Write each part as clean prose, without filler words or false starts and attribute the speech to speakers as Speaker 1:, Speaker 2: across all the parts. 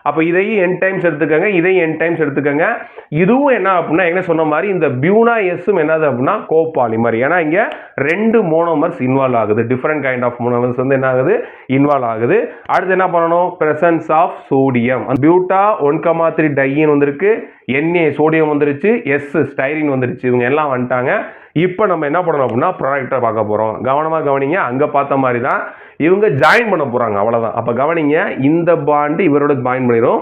Speaker 1: அப்போ இதையும் n times எடுத்துக்கோங்க, இதையும் n டைம்ஸ் எடுத்துக்கோங்க. இதுவும் என்ன அப்படின்னா என்ன சொன்ன மாதிரி இந்த பியூனா எஸ்ஸும் என்னது அப்படின்னா கோபாலிமர். ஏன்னா இங்கே 2 மோனோமர்ஸ் இன்வால்வ் ஆகுது. டிஃப்ரெண்ட் கைண்ட் ஆஃப் மோனோமர்ஸ் வந்து என்ன ஆகுது, இன்வால்வ் ஆகுது. அடுத்து என்ன பண்ணணும், presence of sodium. Buta 1,3 diene வந்திருக்கு, Na சோடியம் வந்துருச்சு, எஸ் ஸ்டைரின் வந்துருச்சு. இவங்க எல்லாம் வந்துட்டாங்க. இப்போ நம்ம என்ன பண்ணணும் அப்படின்னா ப்ராடக்டை பார்க்க போகிறோம். கவனமாக கவனிங்க. அங்கே பார்த்த மாதிரி தான் இவங்க ஜாயின் பண்ண போகிறாங்க, அவ்வளோதான். அப்போ கவனிங்க, இந்த பாண்டு இவரோட ஜாயின் பண்ணிடும்.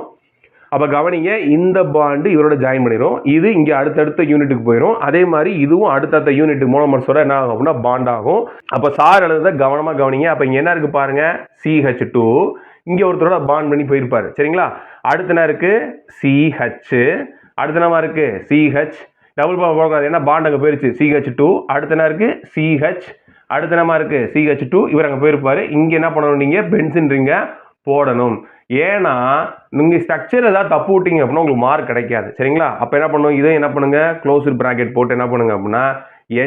Speaker 1: அப்போ கவனிங்க, இந்த பாண்டு இவரோட ஜாயின் பண்ணிடும். இது இங்கே அடுத்தடுத்த யூனிட்டுக்கு போயிடும். அதே மாதிரி இதுவும் அடுத்தடுத்த யூனிட் மோனோமர்ஸோட என்ன ஆகும் அப்படின்னா பாண்ட் ஆகும். அப்போ சார் எழுதுறத கவனமாக கவனிங்க. அப்போ இங்கே என்ன இருக்குது பாருங்க, CH2 இங்கே ஒருத்தரோட பாண்ட் பண்ணி போயிருப்பாரு. சரிங்களா? அடுத்த என்ன இருக்குது, CH. அடுத்த என்னமா இருக்குது, CH. டபுள் பாண்ட் போகாது, ஏன்னா பாண்ட் அங்கே போயிருச்சு, CH2. அடுத்த என்ன இருக்குது, CH. அடுத்த என்னமா இருக்குது, CH2. இவர் அங்கே போயிருப்பாரு. இங்கே என்ன பண்ணணும், நீங்கள் பென்சின் ரிங்கை போடணும். ஏன்னா நீங்கள் ஸ்ட்ரக்சர் ஏதாவது தப்பு விட்டீங்க அப்படின்னா உங்களுக்கு மார்க் கிடைக்காது. சரிங்களா? அப்போ என்ன பண்ணும், இதை என்ன பண்ணுங்க, க்ளோஸ்டு ப்ராக்கெட் போட்டு என்ன பண்ணுங்க அப்படின்னா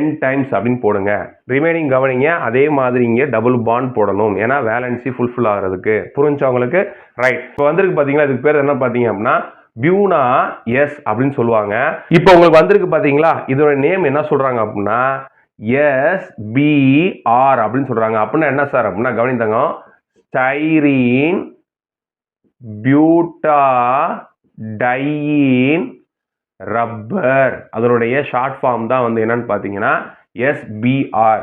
Speaker 1: n டைம்ஸ் அப்படின்னு போடுங்க. ரிமைனிங் கவனிங்க, அதே மாதிரி இங்கே டபுள் பாண்ட் போடணும். ஏன்னா வேலன்சி ஃபுல்ஃபில் ஆகிறதுக்கு. புரிஞ்சா உங்களுக்கு? ரைட். இப்போ வந்திருக்கு பார்த்தீங்களா, இதுக்கு பேர் என்ன பார்த்தீங்க அப்படின்னா பியூனா எஸ் அப்படின்னு சொல்லுவாங்க. இப்போ உங்களுக்கு வந்திருக்கு பார்த்தீங்களா, இதோட நேம் என்ன சொல்றாங்க அப்படின்னா SBr அப்படின்னு சொல்றாங்க. அப்படின்னா என்ன சார் அப்படின்னா கவனித்தாங்க, ஸ்டைரீன் பியூட்டாடையின் ரப்பர். அதனுடைய ஷார்ட் ஃபார்ம் தான் வந்து என்னன்னு பார்த்தீங்கன்னா SBr.